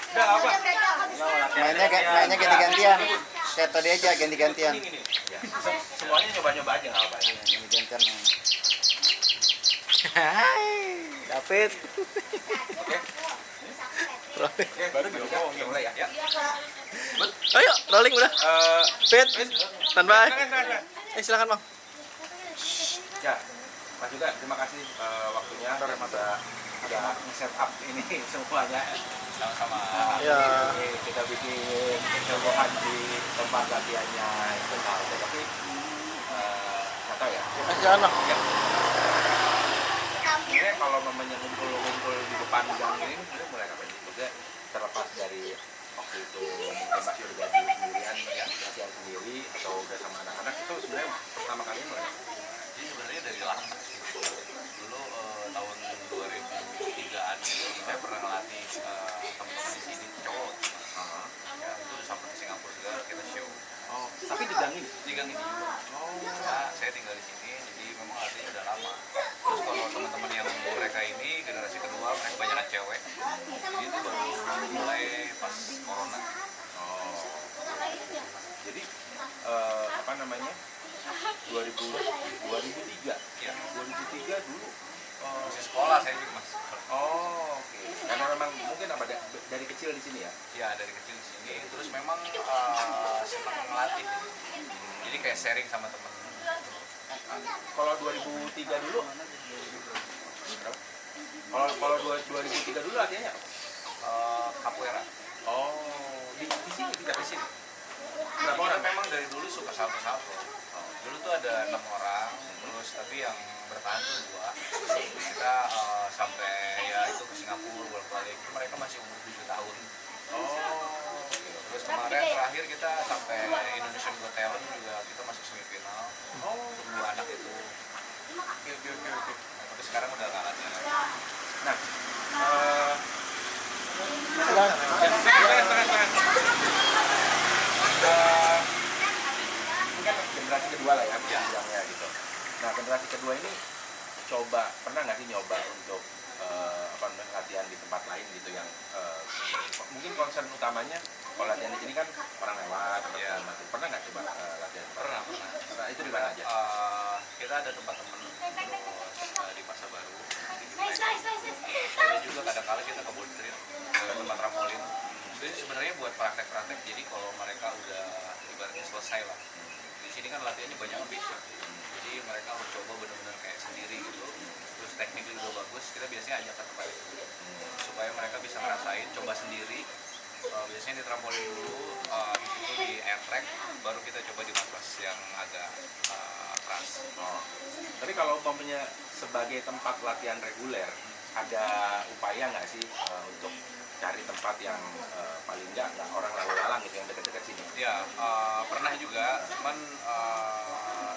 Udah apa? Mainnya ganti-gantian. Kayak tadi aja ganti-gantian. Semuanya nyoba-nyoba aja nggak apa-apa. Ganti-gantian main. Hai, David. Oke. Oke, baru kita mulai ya. Ayo, rolling udah. Fit, standby. Silakan Bang. Ya, Mas juga terima kasih waktunya udah nge-set up ini semuanya sama-sama. Ya. Kita bikin hebohan di tempat latihannya itu tapi nggak tahu ya. Jangan lah. Ya. Sebenarnya kalau mamanya ngumpul di depan gang ini sebenarnya mulai kapan sih? Maksudnya terlepas dari waktu itu mungkin masih udah jadi sendirian ya, latihan sendiri atau udah sama anak-anak itu sebenarnya pertama kali mulai. Jadi sebenarnya dari lama sih. Dulu tahun 2003-an itu saya pernah ngelatih teman-teman di sini cowok. Ya itu sampai ke Singapura segala kita show. Oh, tapi di gang ini? Di gang ini juga. Nah, saya tinggal di sini, jadi memang latihannya udah lama. Terus kalau teman-teman yang mereka ini generasi kedua, mereka banyak cewek. Jadi itu baru mulai pas corona. Oh. Jadi apa namanya? 2003. Ya. 2003 dulu. Masih sekolah saya juga mas. Oh, oke. Karena memang mungkin apa dari kecil di sini ya? Ya dari kecil di sini. Terus memang senang ngelatih. Jadi kayak sharing sama teman. Kalau 2003 dulu? Kalau 2003 dulu latihannya apa? Capoeira. Oh, di sini tidak di sini. Berapa orang? Memang dari dulu suka salto-salto. Dulu tuh ada 6 orang, terus tapi yang bertahan tuh 2. Kita sampai ya itu ke Singapura bolak-balik. Mereka masih umur 7 tahun. Oh. Terus kemarin terakhir kita sampai Indonesian Got Talent juga kita masuk semifinal. Oh, 2 anak itu. oke. Tapi sekarang udah nggak latihan lagi. Nah, ini kan generasi kedua lah ya, bilangnya gitu. Nah, generasi kedua ini pernah nggak sih nyoba untuk latihan di tempat lain gitu yang mungkin concern utamanya kalau latihan di sini kan orang lewat atau segala macam. Pernah nggak coba latihan? Pernah. Nah, itu di mana aja? Kita ada tempat temen di Pasar Baru. Ada juga kadang-kala kita ke Ball Street, ke tempat trampolin. Jadi sebenarnya buat praktek-praktek. Jadi kalau mereka udah ibaratnya selesai lah. Di sini kan latihannya banyak basic. Jadi mereka harus coba benar-benar kayak sendiri gitu. Terus teknik juga bagus. Kita biasanya ajak ke tempat itu supaya mereka bisa ngerasain, coba sendiri. Biasanya di trampolin dulu, di situ di air track, baru kita coba di matras yang agak keras. Oh. Tapi kalau umpamanya sebagai tempat latihan reguler, ada upaya nggak sih untuk cari tempat yang paling nggak orang lalu lalang gitu yang dekat-dekat sini? Ya, pernah juga, cuman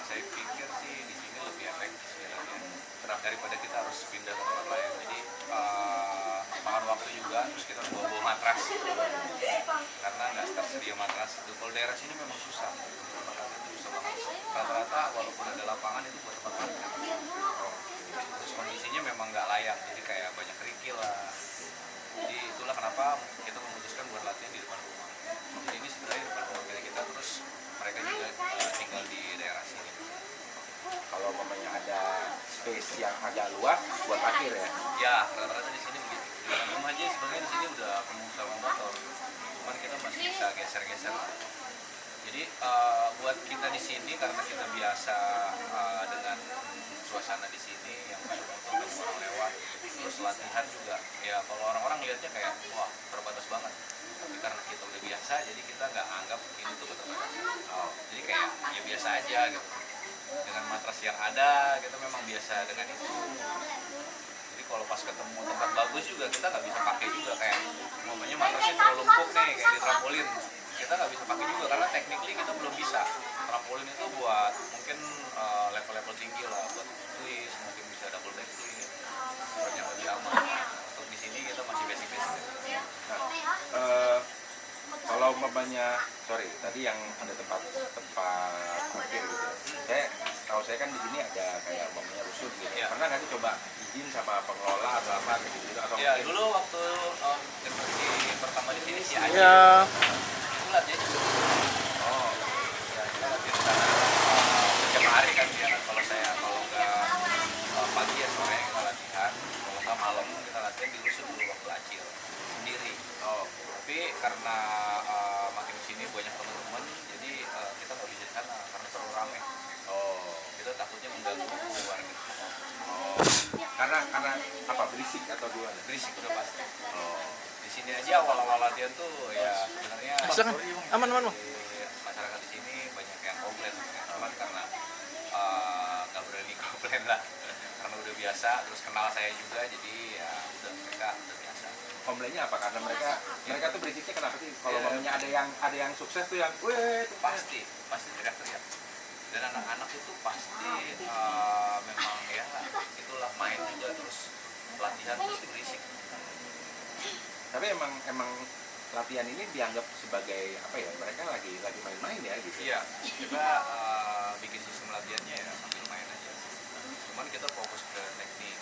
saya pikir sih di sini lebih efektif ya, daripada kita harus pindah ke tempat lain. Jadi makan waktu juga, terus kita bawa matras karena nggak tersedia matras. Itu kalau daerah sini memang susah, rata-rata walaupun ada lapangan itu buat tempat parkir. Terus kondisinya memang nggak layak, jadi kayak banyak kerikil lah. Jadi itulah kenapa kita memutuskan buat latihan di depan rumah. Jadi ini sebenarnya depan rumah kita, terus mereka juga tinggal di daerah sini. Kalau umpamanya ada space yang agak luas buat parkir ya? Ya, rata-rata di sini begitu. Di depan rumah aja sebenarnya di sini udah penuh sama motor. Cuman kita masih bisa geser-geser. Jadi buat kita di sini karena kita biasa dengan suasana di sini yang banyak motor dan orang lewat, terus latihan juga ya kalau orang-orang lihatnya kayak wah terbatas banget. Tapi karena kita udah biasa, jadi kita nggak anggap ini tuh keterbatasan. Jadi kayak ya biasa aja gitu. Dengan matras yang ada, kita memang biasa dengan itu. Jadi kalau pas ketemu tempat bagus juga kita nggak bisa pakai juga kayak momennya matrasnya terlalu empuk nih kayak di trampolin. Kita nggak bisa pakai juga karena technically kita belum bisa. Trampolin itu buat mungkin level-level tinggi lah, buat twist, mungkin bisa double back twist, buat yang lebih aman. Untuk di sini kita masih basic-basic. Nah, kalau umpamanya, sorry, tadi yang ada tempat parkir gitu. Saya kan di sini ada kayak umpamanya rusun gitu. Ya. Pernah nggak sih coba izin sama pengelola atau apa gitu atau Ya mungkin- dulu waktu generasi pertama di sini si Aji Ya, bulat ya juga. Oh, Ya, kita latihan di sana setiap hari kan ya. Kalau nggak pagi ya sore kita latihan, kalau nggak malam kita latihan di rusun dulu waktu Acil sendiri. oh, Tapi karena makin kesini banyak teman-teman, jadi kita nggak bisa di sana karena terlalu ramai. oh, Kita takutnya mengganggu warga. oh. Karena apa berisik atau gimana? Berisik udah pasti. Oh, Di sini aja awal-awal latihan tuh ya sebenarnya silakan. Aman, Bang. di masyarakat di sini banyak yang komplain, cuman karena nggak berani komplain lah, karena udah biasa, terus kenal saya juga, jadi ya mereka udah biasa. komplainnya apa? Karena mereka tuh berisiknya kenapa sih? Kalau Ya. umpamanya ada yang sukses tuh yang, weh, tuh Pasti teriak-teriak. Dan anak-anak itu pasti memang ya itulah main juga, terus latihan pasti berisik. Tapi emang latihan ini dianggap sebagai apa ya? Mereka lagi main-main ya gitu. Iya, kita bikin sistem latihannya ya sambil main aja. Cuman kita fokus ke teknik,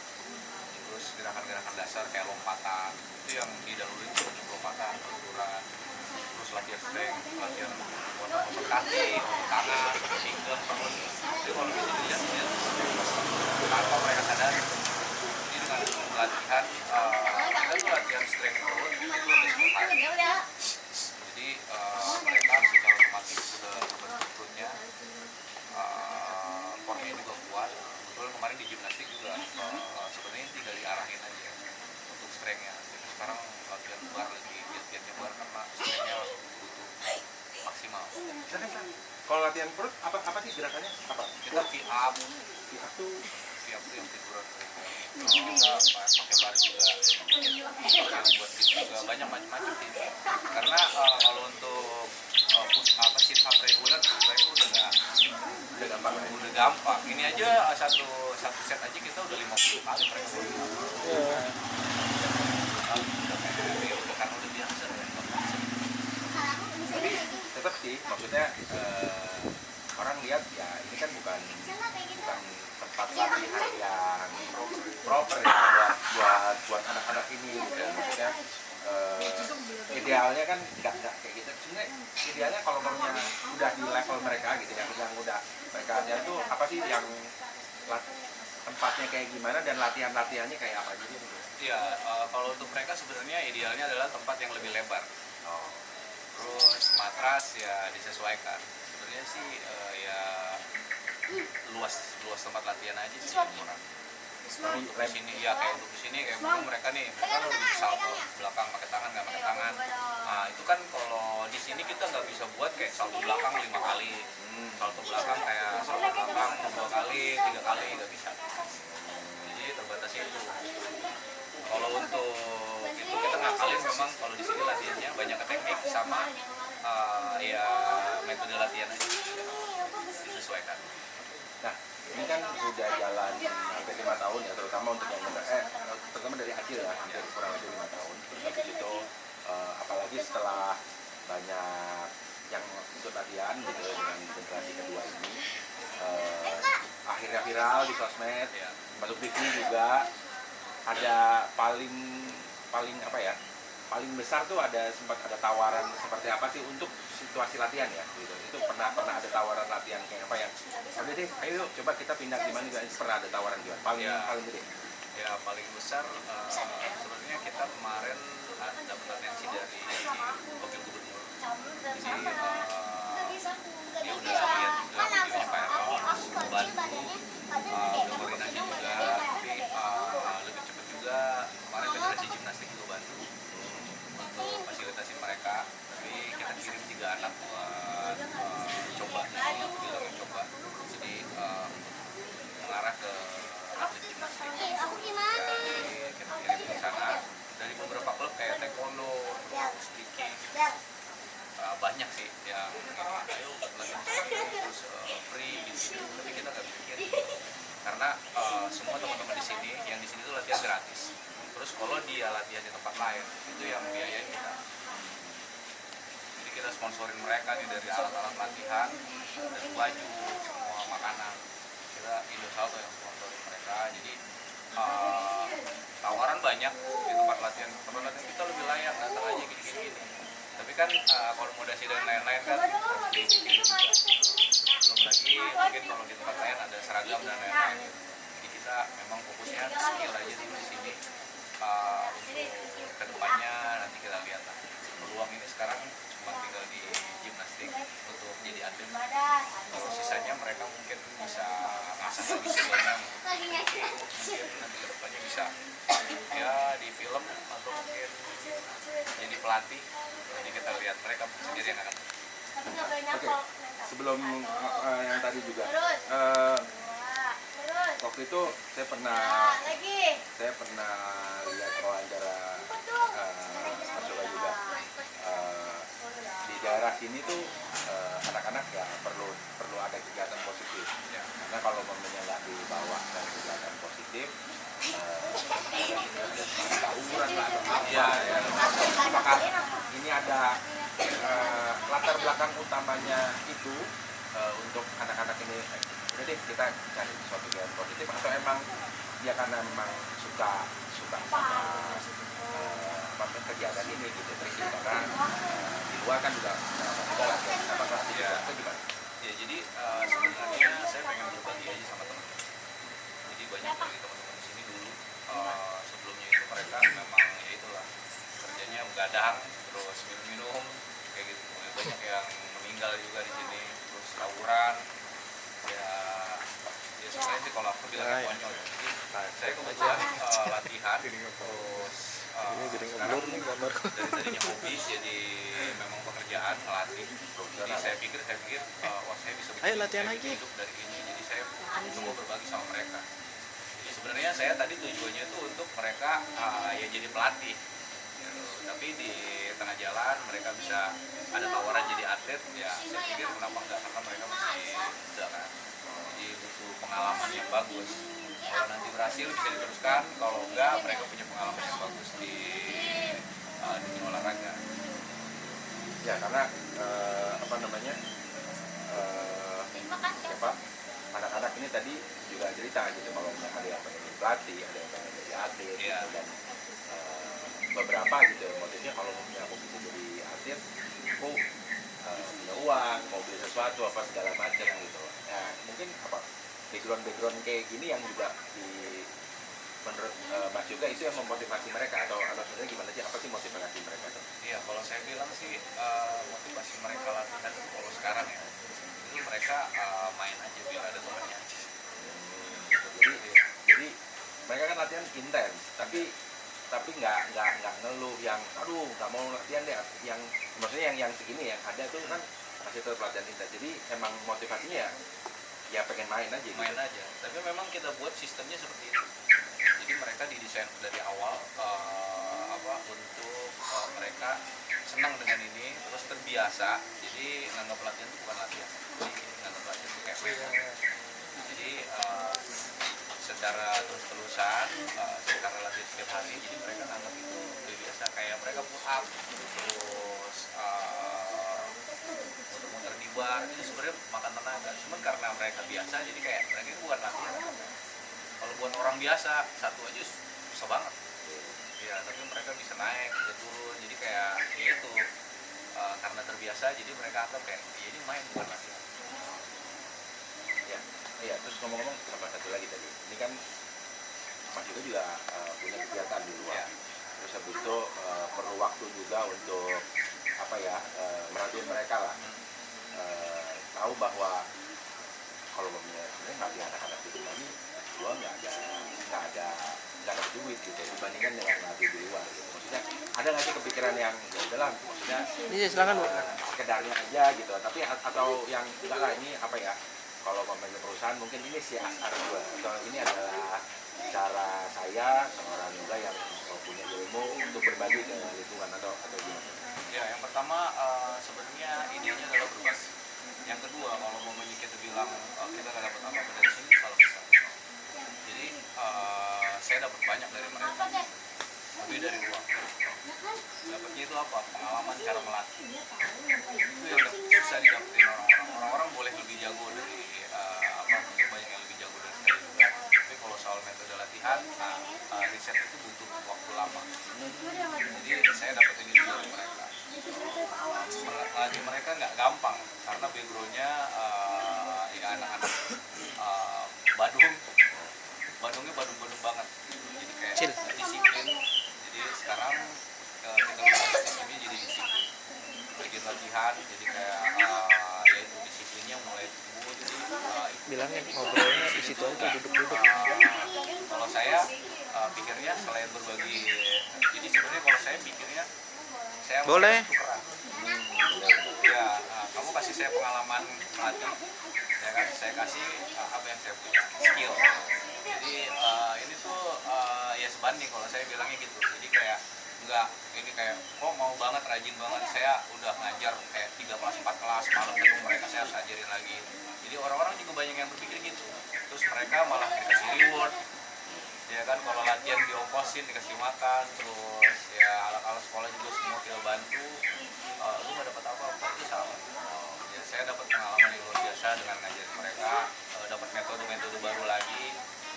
terus gerakan-gerakan dasar kayak lompatan itu yang didahului itu lompatan, benturan, terus latihan strength, latihan otot kaki, otot tangan, pinggang, perut. Jadi kalau bisa dilihat ya, tanpa mereka sadar, ini dengan latihan kita tuh latihan strength perut itu lebih sebentar. Jadi mereka secara otomatis sudah terbentuk perutnya, core-nya juga kuat. Kebetulan kemarin di gimnastik juga sebenarnya tinggal diarahin aja untuk strength-nya. Kita sekarang latihan bar lagi, giat-giatnya bar karena strength-nya butuh maksimal. Kalau latihan perut apa sih gerakannya? Apa? Kita V-up Tuh yang tiduran. Kita pakai bar juga, yang buat fit juga, banyak macam-macam sih. Karena kalau untuk push up, sit up regular itu udah gampang ya. udah gampang. Ini aja satu set aja kita udah 50 kali mereka push up. Ya. Udah karena udah biasa ya. Tapi tetap sih, maksudnya orang lihat ya ini kan bukan tempat latihan yang proper ya buat anak-anak ini gitu. Maksudnya idealnya kan nggak kayak gitu. Sebenarnya idealnya kalau umpamanya udah di level mereka gitu ya, yang udah mereka itu apa sih yang tempatnya kayak gimana dan latihannya kayak apa gitu. Iya, kalau untuk mereka sebenarnya idealnya adalah tempat yang lebih lebar. Oh. Terus matras ya disesuaikan. Sebenarnya sih ya luas tempat latihan aja sih yang kurang. Kalau untuk di sini ya kayak untuk di sini kayak mungkin mereka lebih salto belakang pakai tangan nggak pakai tangan. Nah itu kan kalau di sini kita nggak bisa buat kayak salto belakang 5 kali, salto belakang kayak salto belakang 2 kali, 3 kali nggak bisa. Jadi terbatas itu. Kalau untuk itu kita ngakalin memang kalau di sini latihannya banyak ke teknik sama ya metode latihan aja disesuaikan. Nah, ini kan udah jalan hampir 5 tahun ya, terutama untuk yang terutama dari Acil ya, hampir kurang lebih 5 tahun. Terus habis itu apalagi setelah banyak yang ikut latihan gitu dengan generasi kedua ini, akhirnya viral di sosmed, Ya. masuk TV juga. Ada paling apa ya? Paling besar tuh sempat ada tawaran seperti apa sih untuk situasi latihan ya gitu. Itu pernah ada tawaran latihan kayak apa ya? Udah deh, ayo coba kita pindah di mana juga. Pernah ada tawaran juga. Paling gede. Ya paling besar sebenarnya kita kemarin dapat atensi dari wakil gubernur. Jadi dia udah lihat juga videonya Pak Eros, membantu udah koordinasi juga, tapi lebih cepat juga kemarin federasi gimnastik juga bantu untuk fasilitasin mereka. Tapi kita kirim 3 anak buat coba, jadi bilangnya coba, jadi mengarah ke atlet gimnastik. Jadi kita kirim ke sana dari beberapa klub kayak taekwondo, terus speaking, banyak sih yang ayo latihan terus free gitu, tapi kita nggak bisa kirim karena semua teman-teman di sini yang di sini tuh latihan gratis. Terus kalau dia latihan di tempat lain itu yang biayain kita. Jadi kita sponsorin mereka nih dari alat-alat latihan, dari baju, semua makanan. Kita Indosat yang sponsorin mereka. Jadi tawaran banyak di tempat latihan kita lebih layak, datang aja gini-gini. Tapi kan akomodasi dan lain-lain kan harus dipikirin juga. Belum lagi mungkin kalau di tempat lain ada seragam dan lain-lain. Jadi kita memang fokusnya skill aja dulu di sini. Untuk kedepannya nanti kita lihat lah. Peluang ini sekarang cuma tinggal di gimnastik untuk jadi atlet. Kalau sisanya mereka mungkin bisa ngasah lagi skillnya. Mungkin nanti kedepannya bisa ya di film atau mungkin jadi pelatih. Jadi kita lihat mereka sendiri yang akan. Oke. Sebelum yang tadi juga, waktu itu saya pernah lihat wawancara Mas Yoga juga. Di daerah sini tuh anak-anak ya perlu ada kegiatan positif. Ya. Karena kalau mamanya nggak dibawa dan kegiatan positif, ada tawuran lah atau apa ya. Apakah ini ada latar belakang utamanya itu untuk anak-anak ini udah deh kita cari sesuatu yang positif, atau emang dia karena memang suka sama kegiatan ini gitu, terus karena di luar kan juga ada lah apakah ya itu gimana? Ya jadi sebenarnya saya pengen berbagi aja sama teman-teman. Jadi banyak dari teman-teman di sini dulu sebelumnya itu mereka memang ya itulah kerjanya begadang terus minum kayak gitu. Banyak yang meninggal juga di sini, terus tawuran ya sebenarnya sih kalau aku bilang konyol. Jadi saya kebetulan latihan terus sekarang dari tadinya hobi jadi memang pekerjaan melatih. Jadi saya pikir wah saya bisa hidup dari ini, jadi saya coba berbagi sama mereka. Jadi sebenarnya saya tadi tujuannya itu untuk mereka ya jadi pelatih gitu. Tapi di tengah jalan mereka bisa ada tawaran jadi atlet, ya saya pikir kenapa enggak, karena mereka masih muda kan, jadi butuh pengalaman yang bagus. Kalau nanti berhasil bisa diteruskan, kalau enggak mereka punya pengalaman yang bagus di dunia olahraga. Ya karena apa namanya siapa anak-anak ini tadi juga cerita gitu kalau ada yang pengen jadi pelatih, ada yang pengen jadi atlet gitu, dan beberapa gitu motifnya kalau misalnya aku bisa jadi atlet aku punya uang, mau beli sesuatu apa segala macam gitu. Nah mungkin apa background kayak gini yang juga menurut Mas juga itu yang memotivasi mereka, atau sebenarnya gimana sih, apa sih motivasi mereka tuh? Iya, kalau saya bilang sih motivasi mereka latihan itu kalau sekarang ya itu mereka main aja biar ada temannya. Jadi mereka kan latihan intens, tapi nggak ngeluh yang aduh nggak mau latihan deh, yang maksudnya yang segini yang ada tuh kan masih tetap latihan intens. Jadi emang motivasinya ya pengen main aja. Main aja. Tapi memang kita buat sistemnya seperti itu. Jadi mereka didesain dari awal untuk mereka senang dengan ini, terus terbiasa. Jadi nganggap latihan itu bukan latihan. Jadi nganggap latihan itu kayak mainan. Jadi secara terus-terusan, secara latihan setiap hari, jadi mereka nganggap itu udah biasa, kayak mereka pull up, terus muter-muter di bar, itu sebenarnya makan tenaga. Cuman karena mereka biasa, jadi kayak mereka itu bukan latihan. Kalau buat orang biasa, satu aja susah banget. Ya, tapi mereka bisa naik, bisa turun, jadi kayak ya itu karena terbiasa, jadi mereka anggap kayak ya ini main bukan latihan. Iya, terus ngomong-ngomong sama satu lagi tadi, ini kan Mas juga punya kegiatan di luar, terus habis itu perlu waktu juga untuk apa ya, merhatiin mereka lah, tahu bahwa kalau mempunyai sebenarnya nggak anak-anak di rumah ini luar nggak ada duit gitu dibandingkan dengan ngelatih di luar gitu. Maksudnya ada nggak sih kepikiran yang ya udahlah, maksudnya silakan Bu. Sekedarnya aja gitu, tapi atau yang enggak lah, ini apa ya, kalau pemilik perusahaan mungkin ini sih asar gue, atau ini adalah cara saya seorang juga yang punya ilmu untuk berbagi ke lingkungan, atau gimana? Ya, yang pertama sebenarnya idenya adalah berbagi. Yang kedua, kalau mau kita bilang kita nggak dapat apa-apa dari sini, salah besar. Jadi saya dapat banyak dari mereka, lebih dari uang. Dapatnya itu apa? Pengalaman cara melatih. Itu yang susah didapetin orang-orang. Orang-orang boleh lebih jago dari mungkin banyak yang lebih jago dari saya juga. Tapi kalau soal metode latihan, riset itu butuh waktu lama. Jadi saya dapetin itu dari mereka. Melatih mereka nggak gampang karena backgroundnya ya anak-anak Bandungnya Bandung banget. Jadi kayak disiplin. Jadi sekarang kita ini jadi disiplin. Bikin latihan, jadi kayak yaitu disiplinnya mulai tumbuh. Jadi bilangnya ngobrolnya di situ aja duduk-duduk. Kalau saya pikirnya selain berbagi, jadi sebenarnya kalau saya pikirnya saya Boleh. tukeran. Ya, kamu kasih saya pengalaman melatih, ya kan? Saya kasih apa yang saya punya, skill. Jadi ini tuh ya sebanding kalau saya bilangnya gitu. Jadi kayak enggak ini kayak kok mau banget rajin banget, saya udah ngajar kayak 3 kelas 4 kelas malam ketemu mereka saya harus ajarin lagi. Jadi orang-orang juga banyak yang berpikir gitu. Terus mereka malah dikasih reward. Ya kan, kalau latihan diongkosin, dikasih makan, terus ya alat-alat sekolah juga semua kita bantu. Lu gak dapat apa-apa, itu salah. Ya, saya dapat pengalaman yang luar biasa dengan ngajarin mereka, dapat metode-metode baru lagi,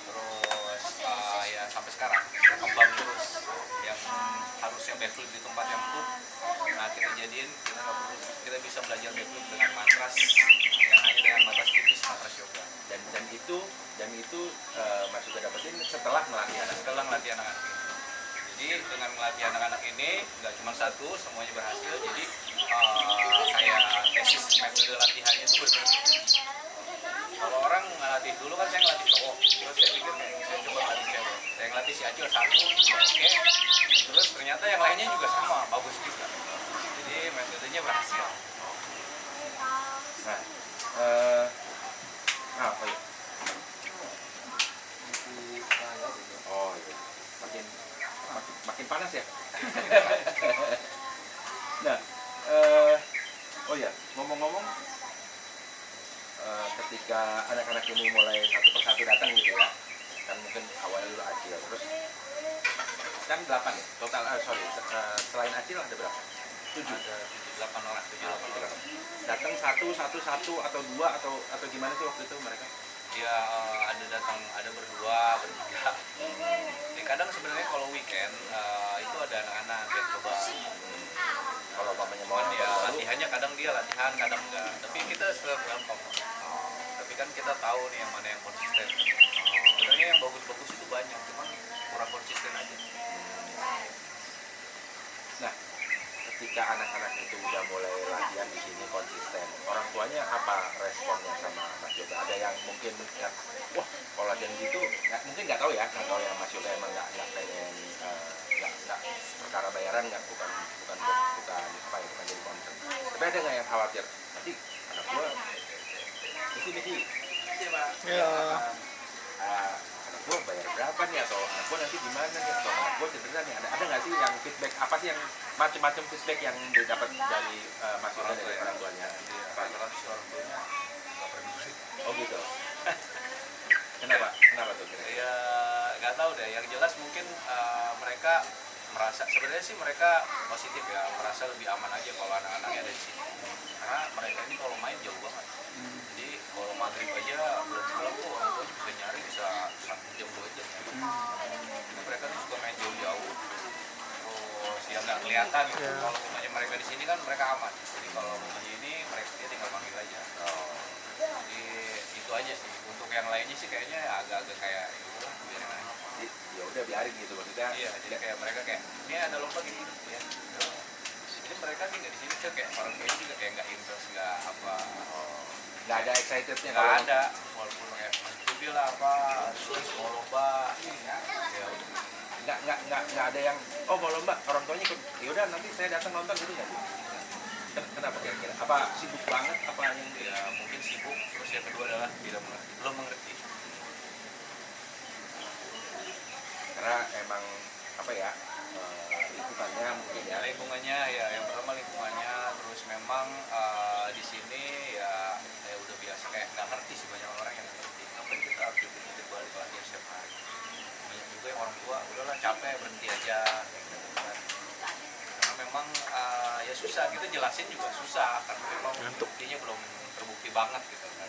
terus ya sampai sekarang kita kembang terus. Yang harusnya backflip di tempat yang empuk, nah kita jadiin, kita nggak perlu, kita bisa belajar backflip dengan matras yang hanya dengan matras tipis, matras yoga. Dan itu Mas juga dapetin setelah melatih anak-anak ini. Jadi dengan melatih anak-anak ini nggak cuma satu, semuanya berhasil. Jadi kayak tesis metode latihannya itu berbeda. Kalau orang ngelatih dulu kan saya ngelatih cowok, terus saya pikir kayak saya coba ngelatih cewek. Saya ngelatih si Acil satu, oke. Terus ternyata yang lainnya juga sama, bagus juga. Jadi metodenya berhasil. Nah, apa ya? Oh iya, makin panas ya. Nah, oh ya, ngomong-ngomong, ketika anak-anak ini mulai satu persatu datang gitu ya, kan mungkin awalnya dulu Acil, terus kan 8 ya total. Selain Acil ada berapa? 7. Ada 8 orang. Datang satu atau 2 atau gimana sih waktu itu mereka? Ya ada datang, ada berdua, bertiga. Ya, kadang sebenarnya kalau weekend itu ada anak-anak yang coba. Kalau papanya mau Ya latihannya kadang dia latihan, kadang enggak. Tapi kita selalu gampang. Tapi kan kita tahu nih yang mana yang konsisten. Sebenarnya yang bagus-bagus itu banyak, cuman kurang konsisten aja. Nah, ketika anak-anak itu udah mulai latihan di sini konsisten, orang tuanya apa responnya sama Mas Yoga? Ada yang mungkin yang wah kalau latihan gitu mungkin nggak tahu ya Mas Yoga emang nggak pengen nggak perkara bayaran, bukan jadi concern. Tapi ada nggak yang khawatir nanti anak gua mesti Ya. anak gua bayar berapa nih, atau anak gua nanti gimana nih, atau anak gua cedera nih, ada nggak sih yang feedback, apa sih yang macam-macam feedback yang didapat dari Mas Yoga dari orang tuanya? Rata-rata si orang tuanya nggak peduli. Oh gitu. Kenapa tuh kira-kira? Ya nggak tahu deh. Yang jelas mungkin mereka merasa, sebenarnya sih mereka positif ya, merasa lebih aman aja kalau anak-anaknya ada di sini. Karena mereka ini kalau main jauh banget. Jadi kalau maghrib aja belum pulang tuh orang tua bisa nyari, bisa 1 jam 2 jam. Jadi mereka tuh suka main jauh-jauh. Terus yang nggak kelihatan gitu. Ya. Kalau rumahnya mereka di sini kan mereka aman. Jadi kalau rumahnya ini mereka dia tinggal manggil aja. Jadi itu aja sih. Untuk yang lainnya sih kayaknya agak-agak kayak biarin aja. Ya udah biarin gitu maksudnya. Iya, jadi kayak mereka kayak ini ada lomba gini ya. Jadi mereka nih nggak di sini tuh kayak orang tuanya juga kayak nggak interest, nggak apa. Nggak ada excitednya Nggak ada, walaupun kayak studi lah apa, terus mau lomba, ya udah. nggak ada yang mau lomba orang tuanya ikut, ya udah nanti saya datang nonton gitu nggak? Kenapa kira-kira? Apa sibuk banget? Apa yang Ya mungkin sibuk, terus yang kedua adalah belum mengerti. karena emang apa ya, lingkungannya mungkin ya. Lingkungannya ya, yang pertama lingkungannya, terus memang di sini ya udah biasa kayak nggak ngerti sih, banyak orang yang nggak ngerti ngapain kita harus dipikir balik latihan setiap hari. Banyak juga yang orang tua udahlah capek berhenti aja gitu kan. Karena memang ya susah, kita jelasin juga susah karena memang Ngantuk. buktinya belum terbukti banget gitu kan.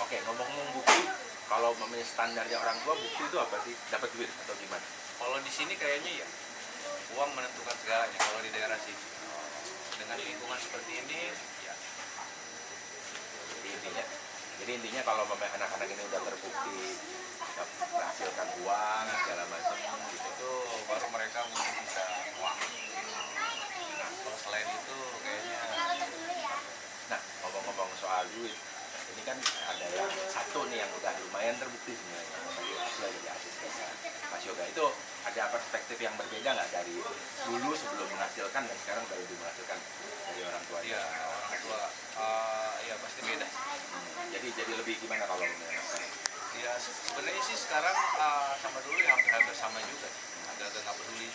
Oke, ngomong-ngomong bukti, kalau memang standarnya orang tua, bukti itu apa sih? Dapat duit atau gimana? Kalau di sini kayaknya ya uang menentukan segalanya kalau di daerah sini. Dengan lingkungan seperti ini ya Jadi intinya kalau memang anak-anak ini udah terbukti menghasilkan uang segala macam gitu. itu baru mereka mungkin bisa wah. Nah, kalau selain itu kayaknya Nah, ngomong-ngomong soal duit, ini kan ada yang satu nih yang udah lumayan terbukti sebenarnya, sebagai hasil dari asisten Mas Yoga. Itu ada perspektif yang berbeda nggak dari dulu sebelum menghasilkan dan sekarang udah lebih menghasilkan dari orang tua? ya orang tua ya pasti beda. Jadi lebih gimana kalau menurut? Ya sebenarnya sih sekarang sama dulu ya hampir sama juga. Agak-agak nggak peduli.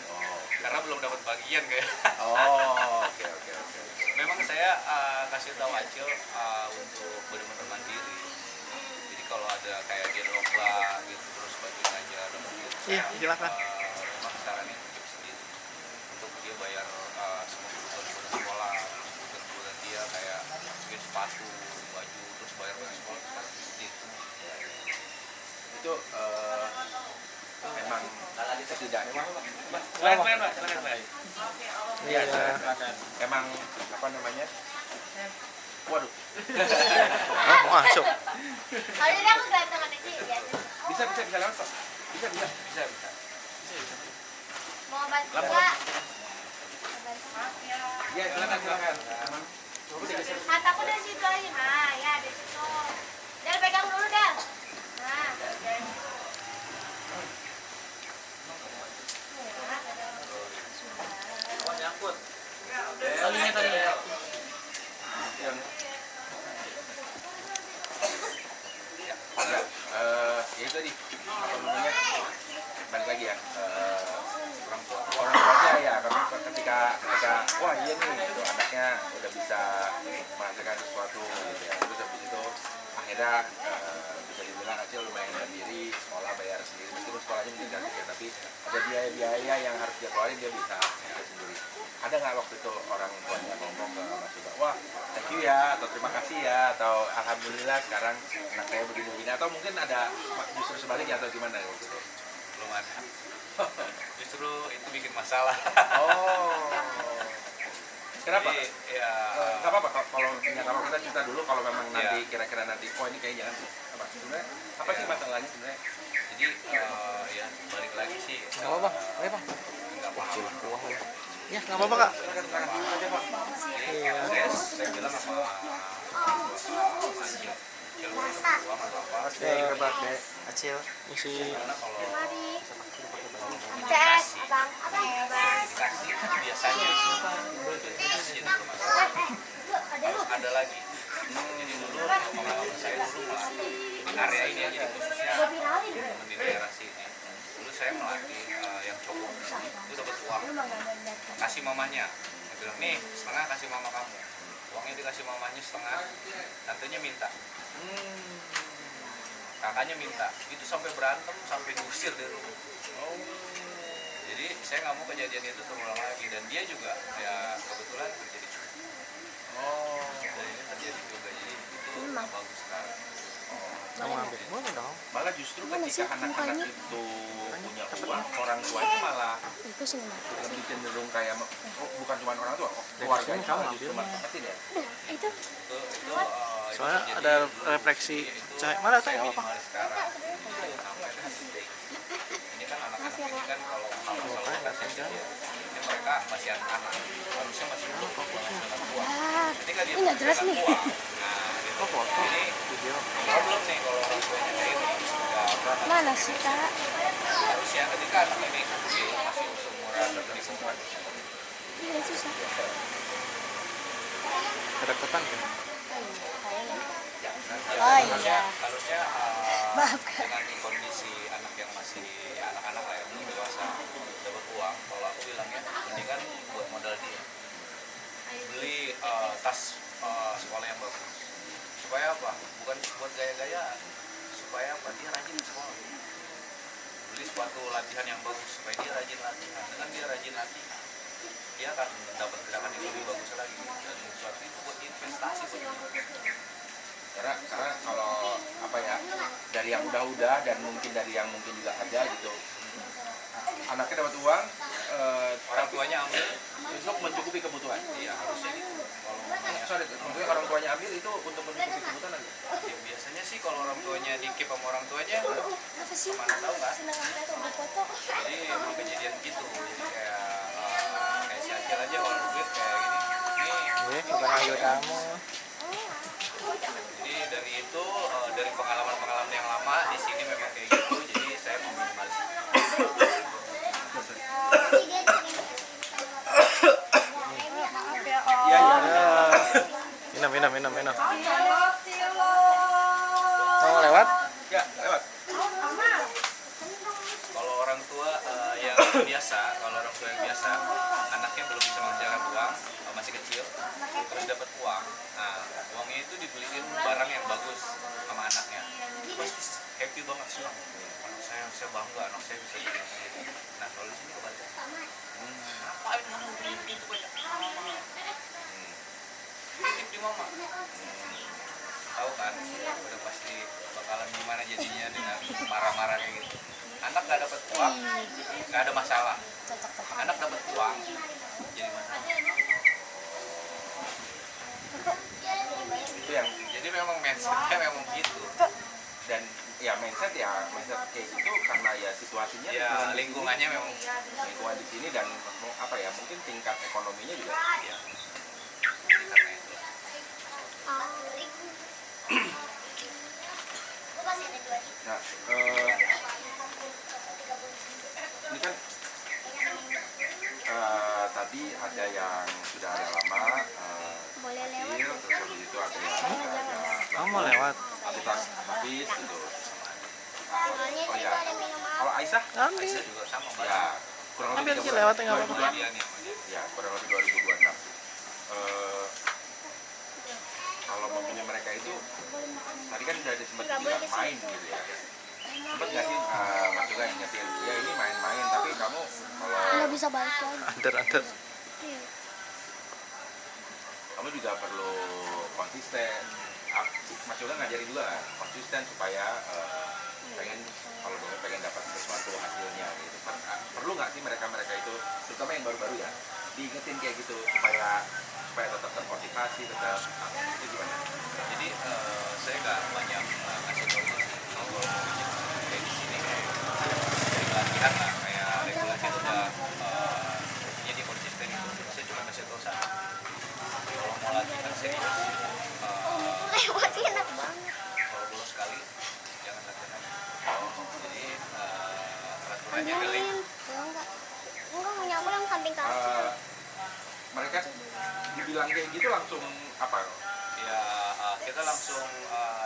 Oh, Karena belum dapat bagian kayak. oke. Memang saya kasih tahu Acil untuk benar-benar mandiri. Jadi kalau ada kayak deadlock lah gitu terus bantuin aja dapat duit. Iya, silakan. Memang saranin hidup sendiri untuk dia bayar semua kebutuhan sekolah, kebutuhan dia kayak mungkin sepatu, baju, terus bayar sekolah seperti itu. Itu memang setidaknya Iya. emang apa namanya? Waduh, Ah, masuk. Kalau ini aku ganteng ada sih ya. bisa lewat kok. Bisa. Mau bantu nggak? Ya silakan. Kataku dari situ aja, nah ya dari situ. Del pegang dulu Del. Nah. Talinya. Ya itu tadi apa namanya, balik lagi ya, orang tuanya ya, karena ketika wah iya nih itu anaknya udah bisa menghasilkan sesuatu gitu ya, terus habis itu akhirnya bisa dibilang Acil lumayan mandiri, sekolah bayar sendiri, meskipun sekolahnya mungkin gratis ya, tapi ada biaya-biaya yang harus dia keluarin, dia bisa sendiri. Ada nggak waktu itu orang tuanya ngomong ke Mas Yoga, wah thank you ya, atau terima kasih ya, atau alhamdulillah sekarang anak saya begini-begini, atau mungkin ada justru sebaliknya atau gimana waktu itu? Belum ada. Justru itu bikin masalah. Oh, kenapa? Jadi, ya Nggak apa-apa kalau kita cerita dulu, kalau memang nanti kira-kira nanti, oh ini kayaknya jangan apa sebenarnya apa sih masalahnya sebenarnya? jadi ya balik lagi sih. Nggak apa-apa, ayo bang. Nggak paham. Ya, nggak apa-apa kak. Aja Pak. Jadi saya bilang sama Acil, Acil uang atau apa? Acil, mesti Karena kalau CS, Bang. Apa? dikasih biasanya itu jadi masalah. Harus ada lagi. Jadi dulu pengalaman saya dulu melatih di area ini aja khususnya di daerah sini. Dulu saya melatih yang cowok itu dapat uang, kasih mamanya. Dia bilang nih setengah kasih mama kamu. Uangnya dikasih mamanya setengah, tantenya minta. Kakaknya minta. Itu sampai berantem, sampai diusir dari rumah. Jadi saya nggak mau kejadian itu terulang lagi, dan dia juga ya kebetulan kerja di Cukup. Dan ini terjadi juga, jadi itu nggak bagus sekarang. mau ambil. Boleh dong. Malah justru ketika anak-anak itu punya uang, orang tua itu malah Itu sih lebih cenderung kayak bukan cuma orang tua, keluarganya kamu malah justru ambil. manfaatin ya. itu Itu Soalnya terjadi, ada refleksi cahaya. Mana tuh saya nggak apa-apa. minimalis sekarang. Sampai kan ini kan anak-anak ini kan kalau kasih dia, ini mereka masih anak-anak, harusnya masih butuh penghasilan uang. Ketika dia ini nggak jelas nih. uang, nah gitu. Oh, foto. Ini Video. problem nih kalau orang tuanya kayak ini. Mana sih kak? Harusnya ketika anak ini masih seumuran di semua Ini susah. Ada ketan kan? Oh harusnya iya. Maaf, Kak. dengan kondisi anak yang masih anak-anak lah yang belum dewasa dapat uang, kalau aku bilangnya mendingan buat modal dia beli tas sekolah yang bagus, supaya apa, bukan buat gaya-gayaan, supaya apa, dia rajin di sekolah. Beli sepatu latihan yang bagus supaya dia rajin latihan, dengan dia rajin latihan dia akan dapat gerakan yang lebih bagus lagi, dan suatu itu buat investasi buat dia. Karena kalau apa ya, dari yang udah dan mungkin dari yang mungkin juga kerja gitu, anaknya dapat uang, Orang tuanya ambil, untuk mencukupi kebutuhan. iya harusnya gitu. Kalau ngomongnya, Sorry, maksudnya orang tuanya ambil itu untuk mencukupi kebutuhan aja. ya biasanya sih kalau orang tuanya dikip sama orang tuanya, Apa sih? mana tahu kan? Senang ambil foto. Jadi emang kejadian gitu. Jadi kayak si Acil aja kalau duit kayak gini. Ini bukan manggil kamu. jadi dari itu dari pengalaman-pengalaman yang lama di sini memang kayak gitu. Jadi saya mau minimalisir. Iya. Minum. Mau lewat? Ya, lewat. Kalau orang tua yang biasa, anaknya belum bisa menghasilkan uang, masih kecil, terus dapat uang. Nah, uangnya itu dibeliin barang yang bagus sama anaknya. Pasti happy banget, senang. Anak saya bangga, anak saya bisa beli ini. Nah, kalau di sini kebalik. Ngapain kamu beli itu banyak? Titip di mama. Tahu kan, udah pasti bakalan gimana jadinya dengan marah-marah kayak gitu. Anak nggak dapat uang, nggak ada masalah. Anak dapat uang, jadi masalah. Itu yang Jadi memang mindsetnya memang gitu. dan ya mindset kayak gitu karena ya situasinya Ya lingkungannya memang lingkungan di sini dan apa ya, mungkin tingkat ekonominya juga ya. Jadi karena itu. nah ini kan tadi ada yang sudah ada lama Boleh lewat. kecil, terus habis itu ada yang Kamu mau lewat? habis gitu. Soalnya Oh itu ya, ada minum apa? kalau Aisyah Ambil. Aisyah juga sama Mbak. ya kurang Ambil lebih aja lewat, nggak apa-apa. 2026. Dia nih sama dia. Ya kurang lebih 2026. Kalau mobilnya mereka itu tadi kan udah sempat dibilang main gitu ya. Sempat nggak sih Mas juga yang nyetir, ya ini main-main, tapi kamu kalau Nggak bisa balik lagi. Under. kamu juga perlu konsisten. Mas juga ngajarin juga kan, konsisten supaya kalau pengen dapat sesuatu hasilnya gitu. Perlu nggak sih mereka itu, terutama yang baru-baru ya, diingetin kayak gitu supaya tetap termotivasi, tetap itu gimana? Jadi saya nggak banyak ngasih tahu sih. Kalau mau bikin kayak di sini kayak dari latihan lah, kayak regulasi itu udah jadi konsisten itu. Saya cuma kasih tahu satu. Kalau mau latihan serius, Lewatnya enak banget. kalau bolos sekali jangan latihan lagi. Jadi peraturannya kali. Enggak punya aku yang samping kasur. Mereka dibilang kayak gitu langsung apa? Ya kita langsung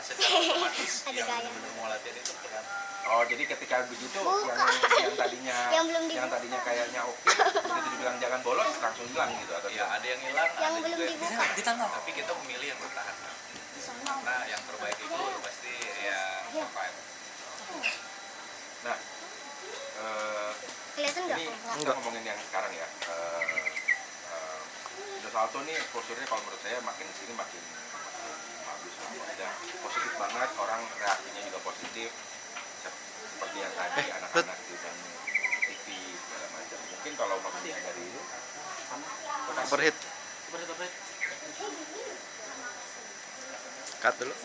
secara otomatis Ada yang gaya. benar mau latihan itu berat. Oh, jadi ketika begitu Bukan. yang tadinya Yang belum dibuka. yang tadinya kayaknya oke, begitu dibilang jangan bolos langsung hilang gitu atau Ya ada yang hilang, Yang ada belum juga dibuka. ditambah. Tapi kita memilih yang bertahan. Nah yang terbaik itu pasti ya survive. Nah, Kelihatan nggak? ini Enggak. kita ngomongin yang sekarang ya. Salto nih exposure-nya kalau menurut saya makin sini makin bagus lah. Maksudnya positif banget, orang reaksinya juga positif. Seperti yang tadi anak-anak di dan TV segala macam. Mungkin kalau maksudnya dari itu Overheat. Cut dulu.